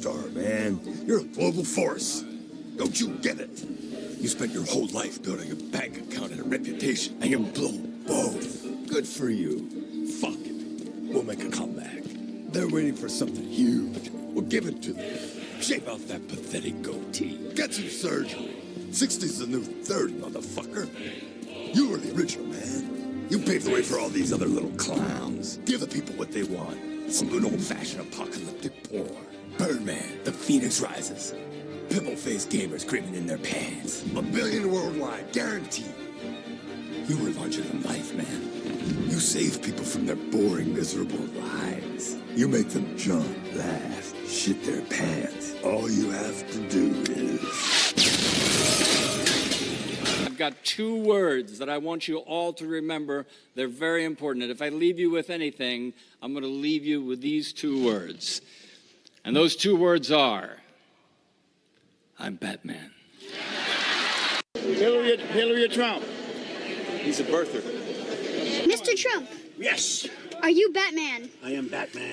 superstar, man. You're a global force. Don't you get it? You spent your whole life building a bank account and a reputation. I can blow both. Good for you. Fuck it. We'll make a comeback. They're waiting for something huge. We'll give it to them. Shave off that pathetic goatee. Get some surgery. 60's the new 30, motherfucker. You were the original, man. You paved the way for all these other little clowns. Give the people what they want. Some good old-fashioned apocalyptic porn. Birdman, The Phoenix Rises. Pimple-faced gamers screaming in their pants. 1 billion worldwide, guaranteed. You were larger than life, man. You save people from their boring, miserable lives. You make them jump, laugh, shit their pants. All you have to do is... I've got 2 words that I want you all to remember. They're very important. And if I leave you with anything, I'm going to leave you with these 2 words. And those 2 words are, I'm Batman. Hillary or Trump? He's a birther. Mr. Trump. Yes. Are you Batman? I am Batman.